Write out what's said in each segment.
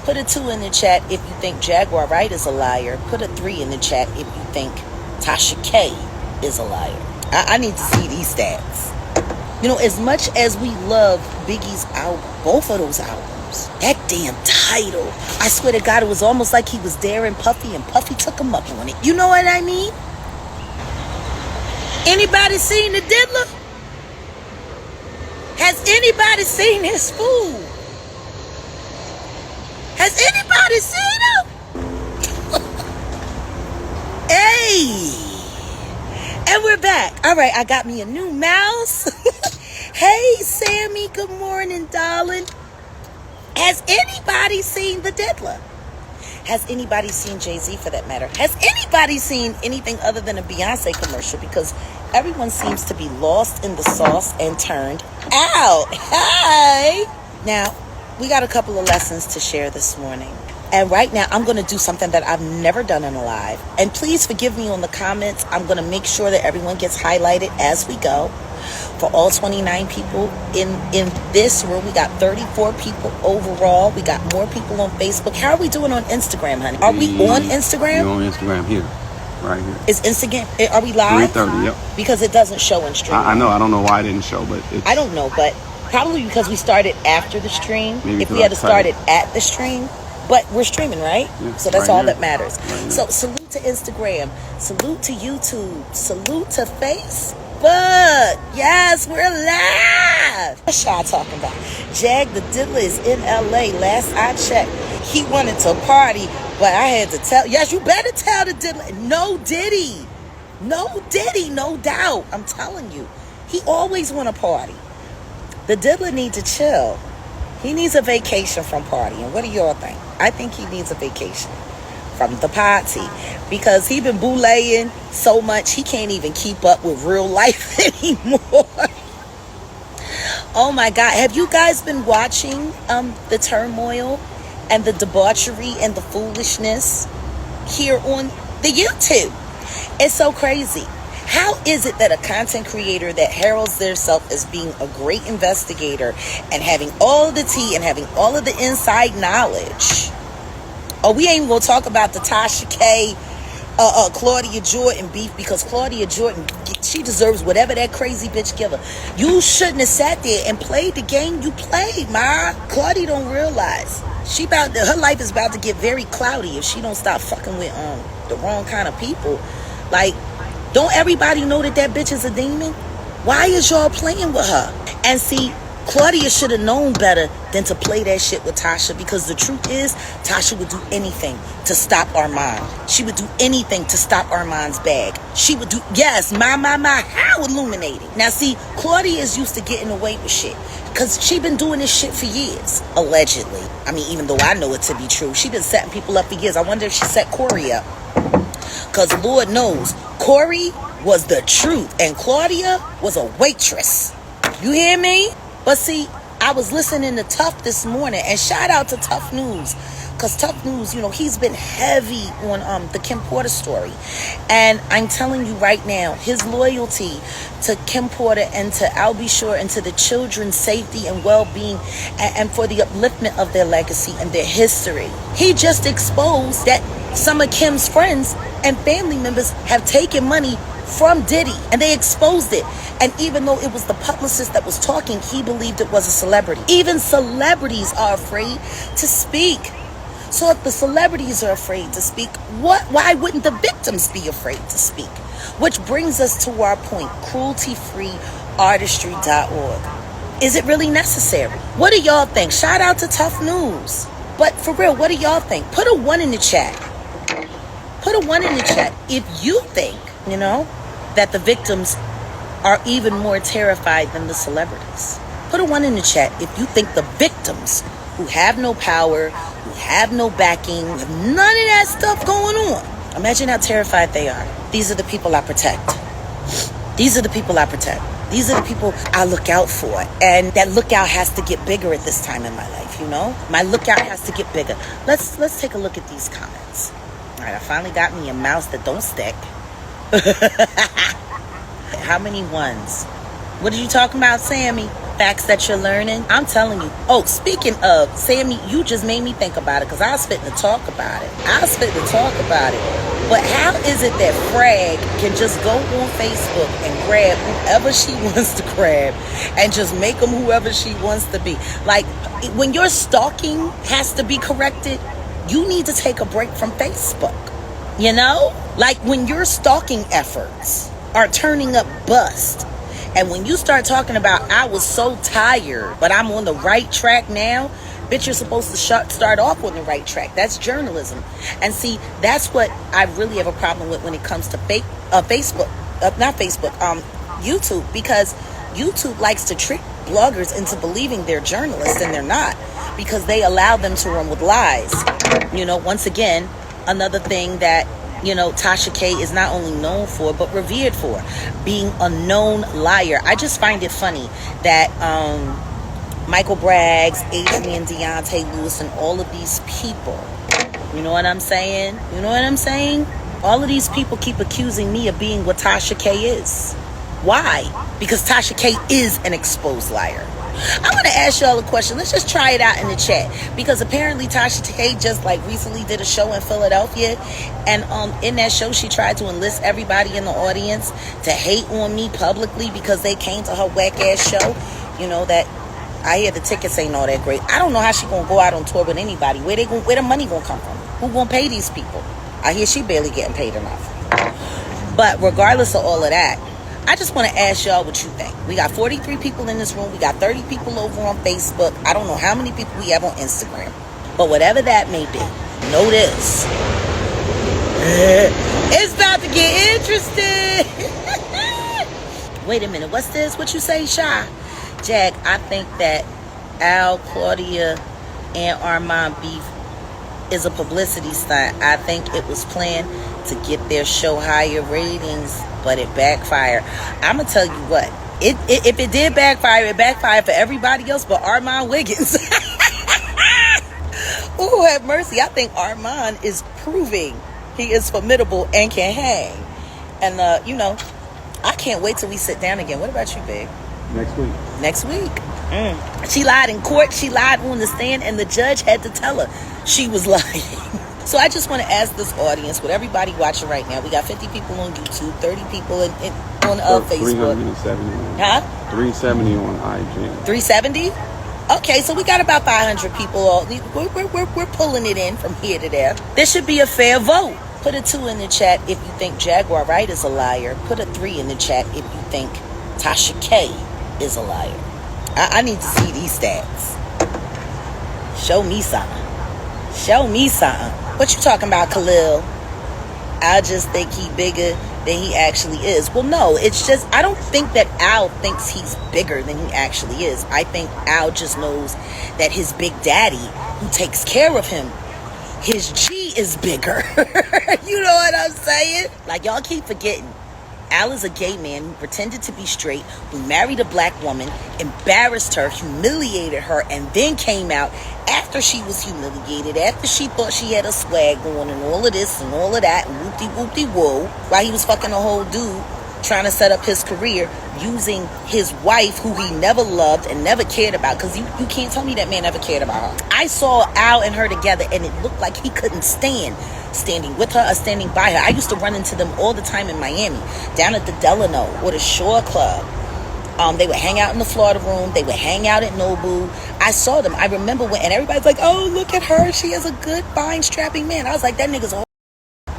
Put a 2 in the chat if you think Jaguar Wright is a liar. Put a 3 in the chat if you think Tasha K is a liar. I need to see these stats. You know, as much as we love Biggie's album, both of those albums, that damn title, I swear to God, it was almost like he was daring Puffy and Puffy took him up on it. You know what I mean? Anybody seen the Diddler? Has anybody seen his food? Has anybody seen him? Hey! And we're back. All right, I got me a new mouse. Hey, Sammy, good morning, darling. Has anybody seen the Diddler? Has anybody seen Jay-Z, for that matter? Has anybody seen anything other than a Beyonce commercial? Because everyone seems to be lost in the sauce and turned out. Hey! Now, we got a couple of lessons to share this morning. And right now, I'm going to do something that I've never done in a live. And please forgive me on the comments. I'm going to make sure that everyone gets highlighted as we go. For all 29 people in this room, we got 34 people overall. We got more people on Facebook. How are we doing on Instagram, honey? Are we on Instagram? You're on Instagram here, right here. Is Instagram, are we live? 3:30, yep. Because it doesn't show in stream. I know. I don't know why it didn't show, but it's... I don't know, but probably because we started after the stream. Maybe if we had started at the stream. But we're streaming, right? Yeah, so that's right all here. that matters. Right So salute to Instagram. Salute to YouTube. Salute to Facebook. Yes, we're live. What's y'all talking about? Jag the Diddler is in LA. Last I checked, he wanted to party, but I had to tell. Yes, you better tell the Diddler. No Diddy. No Diddy, no doubt. I'm telling you. He always want to party. The Diddler needs to chill. He needs a vacation from partying. What do y'all think? I think he needs a vacation from the party because he been bouleing so much he can't even keep up with real life anymore. Oh my God. Have you guys been watching the turmoil and the debauchery and the foolishness here on the YouTube? It's so crazy. How is it that a content creator that heralds themselves as being a great investigator and having all of the tea and having all of the inside knowledge? Oh, we ain't even gonna talk about the Tasha K, Claudia Jordan beef, because Claudia Jordan, she deserves whatever that crazy bitch give her. You shouldn't have sat there and played the game you played, ma. Claudia don't realize her life is about to get very cloudy if she don't stop fucking with the wrong kind of people. Like, don't everybody know that bitch is a demon? Why is y'all playing with her? And see, Claudia should have known better than to play that shit with Tasha, because the truth is, Tasha would do anything to stop Armon. She would do anything to stop Armon's bag. She would do, yes, how illuminating. Now see, Claudia is used to getting away with shit, because she been doing this shit for years, allegedly. I mean, even though I know it to be true, she been setting people up for years. I wonder if she set Corey up. Because Lord knows, Corey was the truth and Claudia was a waitress. You hear me? But see, I was listening to Tuff this morning, and shout out to Tuff News. Because Tuff News, you know, he's been heavy on the Kim Porter story. And I'm telling you right now, his loyalty to Kim Porter and to Albie Shore and to the children's safety and well-being and for the upliftment of their legacy and their history. He just exposed that some of Kim's friends and family members have taken money from Diddy, and they exposed it. And even though it was the publicist that was talking, he believed it was a celebrity. Even celebrities are afraid to speak. So if the celebrities are afraid to speak, why wouldn't the victims be afraid to speak? Which brings us to our point, crueltyfreeartistry.org. Is it really necessary? What do y'all think? Shout out to Tuff News. But for real, what do y'all think? Put a 1 in the chat. Put a 1 in the chat if you think, you know, that the victims are even more terrified than the celebrities. Put a 1 in the chat if you think the victims, who have no power, who have no backing, have none of that stuff going on, imagine how terrified they are. These are the people I protect. These are the people I protect. These are the people I look out for. And that lookout has to get bigger at this time in my life, you know? My lookout has to get bigger. Let's take a look at these comments. All right, I finally got me a mouse that don't stick. How many ones? What are you talking about, Sammy? facts that you're learning. I'm telling you. Oh, speaking of, Sammy, you just made me think about it because I was fitting to talk about it. But how is it that Frag can just go on Facebook and grab whoever she wants to grab and just make them whoever she wants to be? Like, when your stalking has to be corrected, you need to take a break from Facebook. You know? Like, when your stalking efforts are turning up bust, and when you start talking about, I was so tired, but I'm on the right track now, bitch, you're supposed to start off on the right track. That's journalism. And see, that's what I really have a problem with when it comes to YouTube, because YouTube likes to trick bloggers into believing they're journalists, and they're not, because they allow them to run with lies. You know, once again, another thing that, you know, Tasha K is not only known for, but revered for, being a known liar. I just find it funny that Michael Braggs, Adrian Deontay Lewis, and all of these people, you know what I'm saying? All of these people keep accusing me of being what Tasha K is. Why? Because Tasha K is an exposed liar. I want to ask y'all a question. Let's just try it out in the chat, because apparently Tasha K just recently did a show in Philadelphia, and in that show she tried to enlist everybody in the audience to hate on me publicly because they came to her whack ass show. You know that I hear the tickets ain't all that great. I don't know how she gonna go out on tour with anybody. Where the money gonna come from? Who gonna pay these people? I hear she barely getting paid enough. But regardless of all of that, I just want to ask y'all what you think. We got 43 people in this room. We got 30 people over on Facebook. I don't know how many people we have on Instagram. But whatever that may be, know this. It's about to get interesting. Wait a minute. What's this? What you say, Shy? Jag, I think that Al, Claudia, and Armon beef is a publicity stunt. I think it was planned to get their show higher ratings, but it backfired. I'm gonna tell you what, if it did backfire, it backfired for everybody else but Armon Wiggins. Ooh, have mercy. I think Armon is proving he is formidable and can hang. And you know, I can't wait till we sit down again. What about you, babe? Next week. She lied in court. She lied on the stand, and the judge had to tell her she was lying. So I just want to ask this audience, with everybody watching right now, we got 50 people on YouTube, 30 people on Facebook. 370 on IG. 370? Okay, so we got about 500 people. We're pulling it in from here to there. This should be a fair vote. Put a 2 in the chat if you think Jaguar Wright is a liar. Put a 3 in the chat if you think Tasha K is a liar. I need to see these stats. Show me something. What you talking about, Khalil? I just think he bigger than he actually is. Well, no, it's just, I don't think that Al thinks he's bigger than he actually is. I think Al just knows that his big daddy, who takes care of him, his G is bigger. You know what I'm saying? Like, y'all keep forgetting. Al is a gay man who pretended to be straight, who married a black woman, embarrassed her, humiliated her, and then came out after she was humiliated, after she thought she had a swag going and all of this and all of that, and whoopty-whoopty-whoa, while he was fucking a whole dude trying to set up his career using his wife, who he never loved and never cared about, because you can't tell me that man ever cared about her. I saw Al and her together, and it looked like he couldn't stand standing with her or standing by her. I used to run into them all the time in Miami, down at the Delano or the Shore Club. They would hang out in the Florida room. They would hang out at Nobu. I saw them. I remember when, and everybody's like, oh, look at her. She has a good, fine, strapping man. I was like, that nigga's a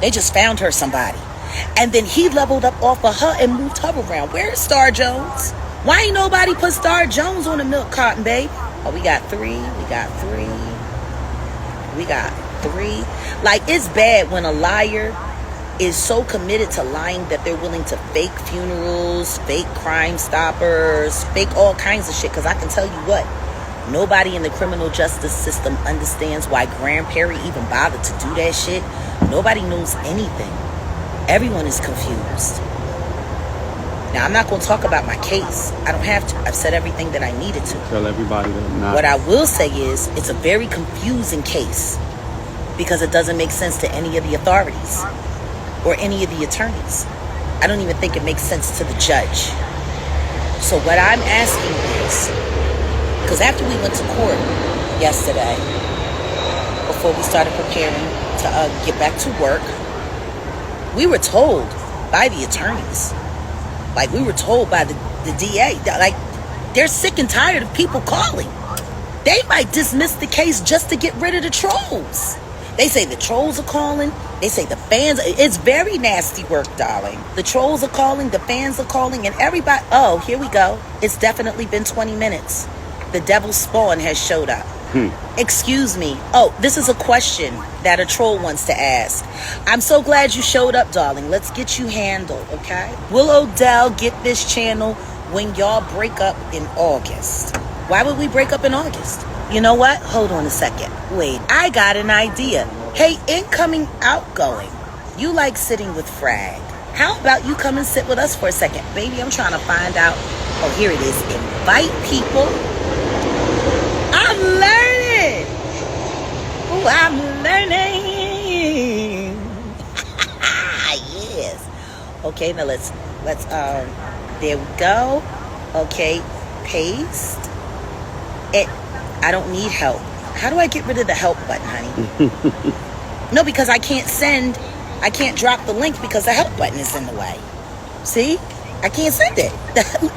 They just found her somebody. And then he leveled up off of her and moved her around. Where's Star Jones? Why ain't nobody put Star Jones on the milk carton, babe? Oh, we got three. Like, it's bad when a liar is so committed to lying that they're willing to fake funerals, fake Crime Stoppers, fake all kinds of shit. Because I can tell you what, nobody in the criminal justice system understands why Graham Perry even bothered to do that shit. Nobody knows anything. Everyone is confused. Now, I'm not going to talk about my case. I don't have to. I've said everything that I needed to. Tell everybody that I'm not. What I will say is, it's a very confusing case because it doesn't make sense to any of the authorities or any of the attorneys. I don't even think it makes sense to the judge. So what I'm asking is, because after we went to court yesterday, before we started preparing to get back to work, we were told by the attorneys, like we were told by the DA, that, like, they're sick and tired of people calling. They might dismiss the case just to get rid of the trolls. They say the trolls are calling. They say the fans. It's very nasty work, darling. The trolls are calling. The fans are calling. And everybody. Oh, here we go. It's definitely been 20 minutes. The devil's spawn has showed up. Excuse me. Oh, this is a question that a troll wants to ask. I'm so glad you showed up, darling. Let's get you handled, okay? Will Odell get this channel when y'all break up in August? Why would we break up in August? You know what? Hold on a second. Wait, I got an idea. Hey, incoming, outgoing. You like sitting with Frag. How about you come and sit with us for a second? Baby, I'm trying to find out. Oh, here it is. Invite people. I'm learning. Oh, I'm learning. Yes. Okay, now let's, there we go. Okay, paste. I don't need help. How do I get rid of the help button, honey? No, because I can't drop the link because the help button is in the way. See? I can't send it.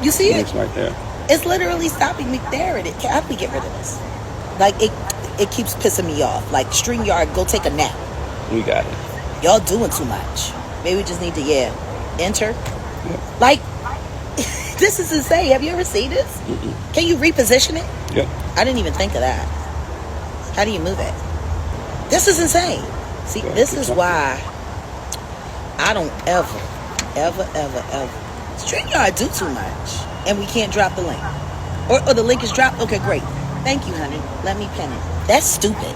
You see it? It's right there. It's literally stopping me there. How do we get rid of this? Like, it keeps pissing me off. Like, StreamYard, go take a nap. We got it. Y'all doing too much. Maybe we just need to, enter. Yep. Like, this is insane. Have you ever seen this? Mm-mm. Can you reposition it? Yep. I didn't even think of that. How do you move it? This is insane. See, this is why I don't ever StreamYard do too much. And we can't drop the link. Or the link is dropped? Okay, great. Thank you, honey. Let me pin it. That's stupid.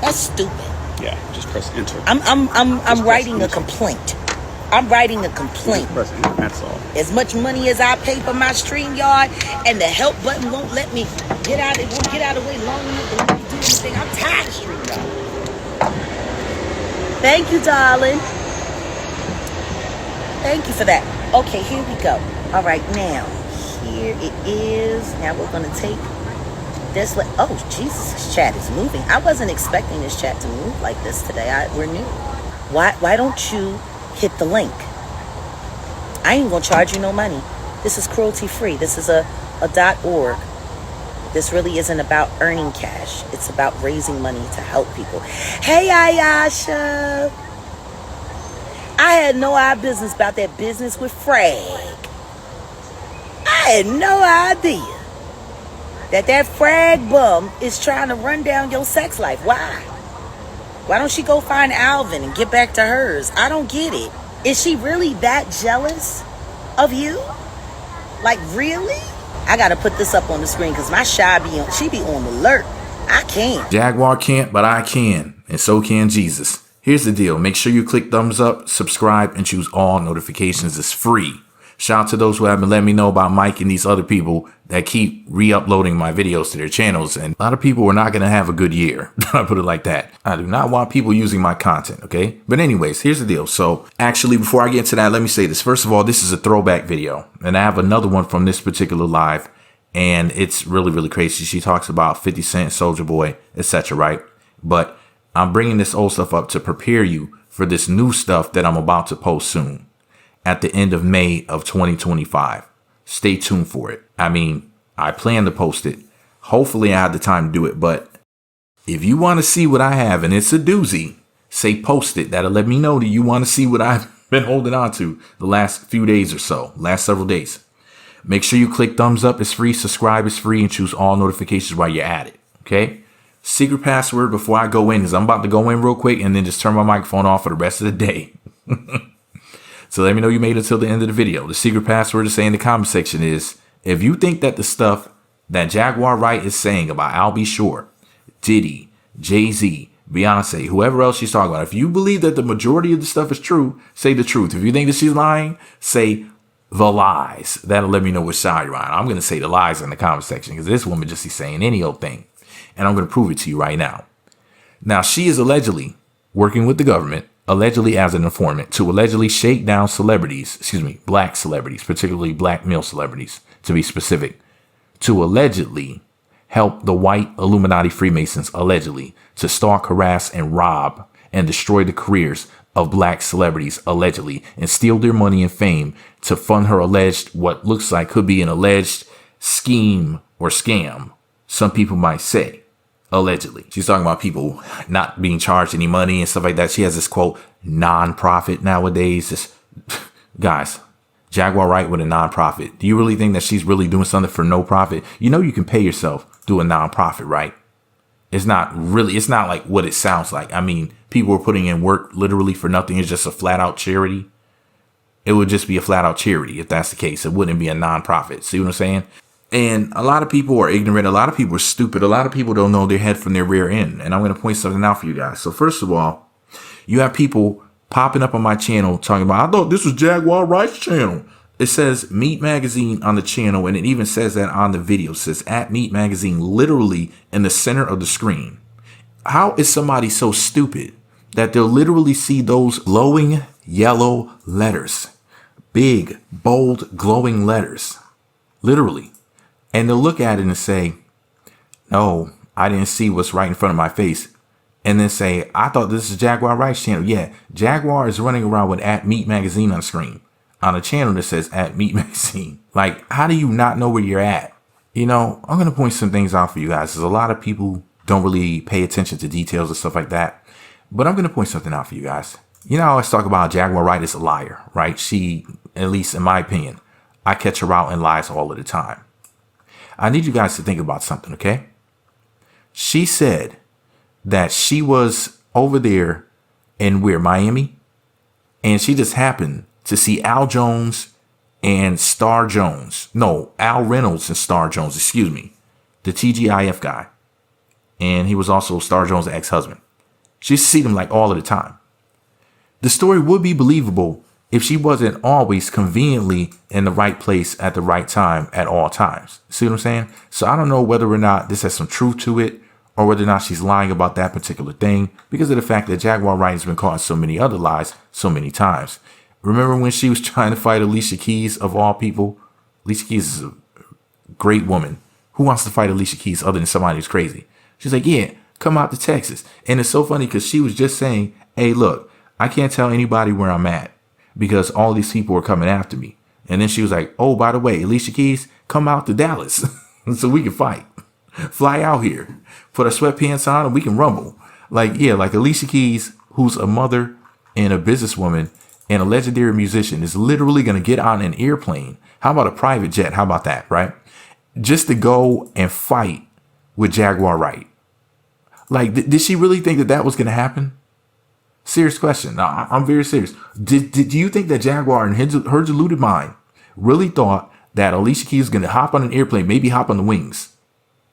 That's stupid. Yeah, just press enter. I'm writing a complaint. I'm writing a complaint. Just press enter, that's all. As much money as I pay for my StreamYard, and the help button won't let me get out. It won't get out of the way long enough to let me do anything. I'm tired of StreamYard. Thank you, darling. Thank you for that. Okay, here we go. All right, now here it is. Now we're gonna take this. Oh, Jesus, this chat is moving. I wasn't expecting this chat to move like this today. We're new. Why don't you hit the link? I ain't gonna charge you no money. This is cruelty free. This is a .org. This really isn't about earning cash. It's about raising money to help people. Hey, Ayasha. I had no business about that business with Frag. I had no idea that Frag bum is trying to run down your sex life. Why? Why don't she go find Alvin and get back to hers? I don't get it. Is she really that jealous of you? Like, really? I gotta put this up on the screen because my she be on alert. I can't. Jaguar can't, but I can. And so can Jesus. Here's the deal. Make sure you click thumbs up, subscribe, and choose all notifications. It's free. Shout out to those who have been letting me know about Mike and these other people that keep re-uploading my videos to their channels. And a lot of people are not going to have a good year. I put it like that. I do not want people using my content, okay? But anyways, here's the deal. So actually, before I get into that, let me say this. First of all, this is a throwback video. And I have another one from this particular live. And it's really, really crazy. She talks about 50 Cent, Soulja Boy, etc., right? But I'm bringing this old stuff up to prepare you for this new stuff that I'm about to post soon at the end of May of 2025. Stay tuned for it. I mean, I plan to post it. Hopefully I have the time to do it. But if you want to see what I have, and it's a doozy, say post it. That'll let me know that you want to see what I've been holding on to the last few days or so, last several days. Make sure you click thumbs up. It's free. Subscribe is free. And choose all notifications while you're at it. Okay? Secret password before I go in is I'm about to go in real quick and then just turn my microphone off for the rest of the day. So let me know you made it till the end of the video. The secret password to say in the comment section is, if you think that the stuff that Jaguar Wright is saying about I'll Be Sure, Diddy, Jay-Z, Beyonce, whoever else she's talking about, if you believe that the majority of the stuff is true, say the truth. If you think that she's lying, say the lies. That'll let me know which side you're on. I'm going to say the lies in the comment section because this woman just is saying any old thing. And I'm going to prove it to you right now. Now, she is allegedly working with the government, allegedly as an informant, to allegedly shake down celebrities, black celebrities, particularly black male celebrities, to be specific, to allegedly help the white Illuminati Freemasons, allegedly, to stalk, harass, and rob and destroy the careers of black celebrities, allegedly, and steal their money and fame to fund her alleged, what looks like could be an alleged scheme or scam, some people might say. Allegedly. She's talking about people not being charged any money and stuff like that. She has this quote, non-profit nowadays. This, guys, Jaguar Wright with a non-profit. Do you really think that she's really doing something for no profit? You know you can pay yourself through a non-profit, right? It's not like what it sounds like. I mean, people are putting in work literally for nothing. It's just a flat out charity. It would just be a flat out charity if that's the case. It wouldn't be a non-profit. See what I'm saying? And a lot of people are ignorant. A lot of people are stupid. A lot of people don't know their head from their rear end. And I'm going to point something out for you guys. So first of all, you have people popping up on my channel talking about, I thought this was Jaguar Wright's channel. It says Meat Magazine on the channel. And it even says that on the video. It says at Meat Magazine, literally in the center of the screen. How is somebody so stupid that they'll literally see those glowing yellow letters? Big, bold, glowing letters. Literally. And they'll look at it and say, no, I didn't see what's right in front of my face. And then say, I thought this is Jaguar Wright's channel. Yeah, Jaguar is running around with at Meat Magazine on the screen. On a channel that says at Meat Magazine. Like, how do you not know where you're at? You know, I'm going to point some things out for you guys. There's a lot of people don't really pay attention to details and stuff like that. But I'm going to point something out for you guys. You know, I always talk about Jaguar Wright is a liar, right? She, at least in my opinion, I catch her out in lies all of the time. I need you guys to think about something, okay? She said that she was over there in Miami, and she just happened to see Al Jones and Star Jones. No, Al Reynolds and Star Jones, excuse me. The TGIF guy. And he was also Star Jones' ex-husband. She used to see them like all of the time. The story would be believable if she wasn't always conveniently in the right place at the right time at all times. See what I'm saying? So I don't know whether or not this has some truth to it or whether or not she's lying about that particular thing because of the fact that Jaguar Wright has been caught in so many other lies so many times. Remember when she was trying to fight Alicia Keys of all people? Alicia Keys is a great woman. Who wants to fight Alicia Keys other than somebody who's crazy? She's like, yeah, come out to Texas. And it's so funny because she was just saying, hey, look, I can't tell anybody where I'm at because all these people are coming after me. And then she was like, oh, by the way, Alicia Keys, come out to Dallas so we can fight. Fly out here, put our sweatpants on and we can rumble. Like, yeah, like Alicia Keys, who's a mother and a businesswoman and a legendary musician, is literally going to get on an airplane. How about a private jet? How about that, right? Just to go and fight with Jaguar Wright. Like, did she really think that that was going to happen? Serious question. Now, I'm very serious. Did you think that Jaguar in her deluded mind really thought that Alicia Keys was going to hop on an airplane, maybe hop on the wings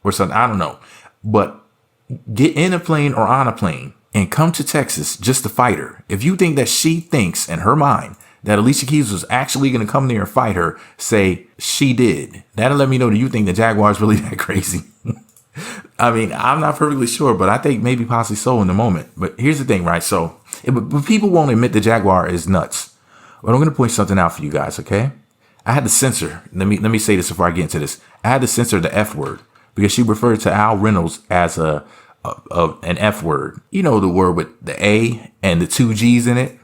or something? I don't know. But get in a plane or on a plane and come to Texas just to fight her. If you think that she thinks in her mind that Alicia Keys was actually going to come there and fight her, say she did. That'll let me know that you think the Jaguar is really that crazy. I mean, I'm not perfectly sure, but I think maybe possibly so in the moment. But here's the thing, right? So, but people won't admit the Jaguar is nuts. But I'm going to point something out for you guys, okay? I had to censor. Let me say this before I get into this. I had to censor the F word because she referred to Al Reynolds as an F word. You know, the word with the A and the two G's in it,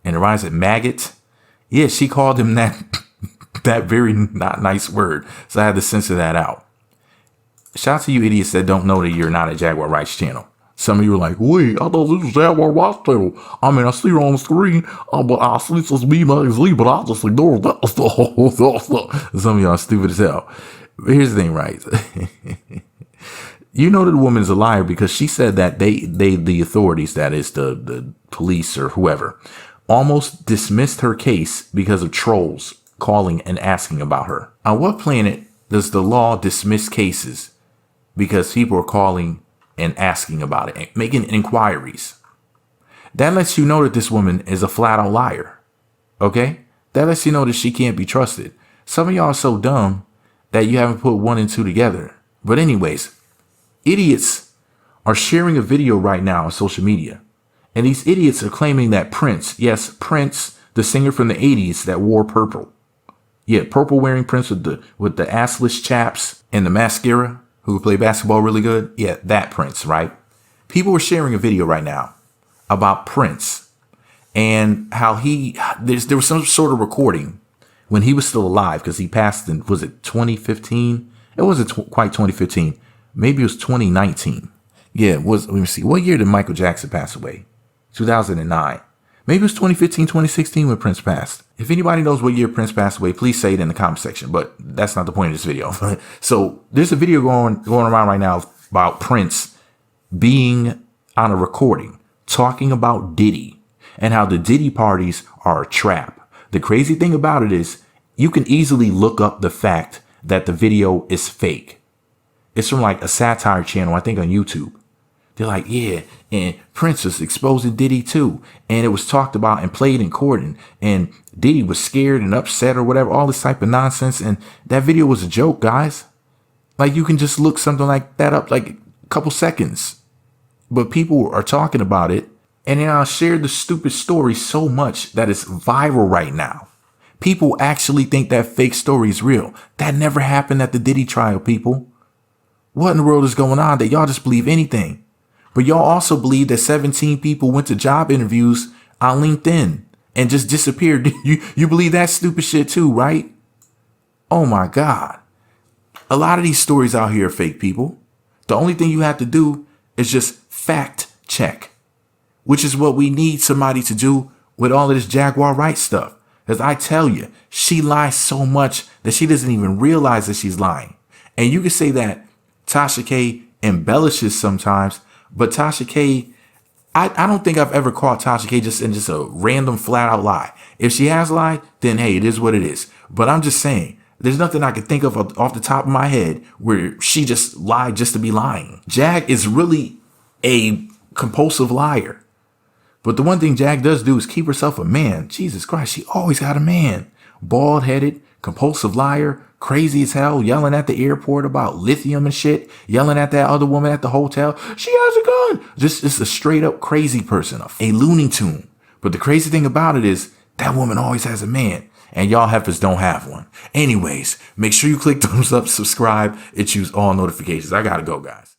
and it rhymes with maggot. Yeah, she called him that very not nice word. So I had to censor that out. Shout out to you idiots that don't know that you're not at Jaguar Wright's channel. Some of you are like, wait, I thought this was Jaguar Wright's channel. I mean, I see it on the screen, but I see this is Me Magazine, but I just ignore that stuff. Some of y'all are stupid as hell. But here's the thing, right? You know that the woman is a liar because she said that the authorities, that is the police or whoever, almost dismissed her case because of trolls calling and asking about her. On what planet does the law dismiss cases because people are calling and asking about it and making inquiries? That lets you know that this woman is a flat out liar. Okay? That lets you know that she can't be trusted. Some of y'all are so dumb that you haven't put one and two together. But anyways, idiots are sharing a video right now on social media. And these idiots are claiming that Prince, yes, Prince, the singer from the 80s that wore purple. Yeah, purple wearing Prince with the assless chaps and the mascara who play basketball really good. Yeah, that Prince, right? People are sharing a video right now about Prince and how there was some sort of recording when he was still alive, because he passed in, was it 2015? It wasn't quite 2015. Maybe it was 2019. Yeah, it was. Let me see. What year did Michael Jackson pass away? 2009. Maybe it was 2015, 2016 when Prince passed. If anybody knows what year Prince passed away, please say it in the comment section. But that's not the point of this video. So there's a video going around right now about Prince being on a recording talking about Diddy and how the Diddy parties are a trap. The crazy thing about it is you can easily look up the fact that the video is fake. It's from like a satire channel, I think on YouTube. They're like, yeah, and Prince was exposing Diddy too. And it was talked about and played in court, and Diddy was scared and upset or whatever, all this type of nonsense. And that video was a joke, guys. Like, you can just look something like that up like a couple seconds. But people are talking about it, and then I shared the stupid story so much that it's viral right now. People actually think that fake story is real. That never happened at the Diddy trial, people. What in the world is going on that y'all just believe anything? But y'all also believe that 17 people went to job interviews on LinkedIn and just disappeared. You believe that stupid shit too, right? Oh my God. A lot of these stories out here are fake, people. The only thing you have to do is just fact check, which is what we need somebody to do with all of this Jaguar Wright stuff. Because I tell you, she lies so much that she doesn't even realize that she's lying. And you can say that Tasha K embellishes sometimes, but Tasha K, I don't think I've ever caught Tasha K just in just a random flat out lie. If she has lied, then hey, it is what it is. But I'm just saying, there's nothing I can think of off the top of my head where she just lied just to be lying. Jag is really a compulsive liar. But the one thing Jag does do is keep herself a man. Jesus Christ, she always got a man. Bald-headed, compulsive liar, crazy as hell, yelling at the airport about lithium and shit, yelling at that other woman at the hotel. She has a gun. Just a straight up crazy person, a Looney Tune. But the crazy thing about it is that woman always has a man, and y'all heifers don't have one. Anyways, make sure you click thumbs up, subscribe, and choose all notifications. I gotta go, guys.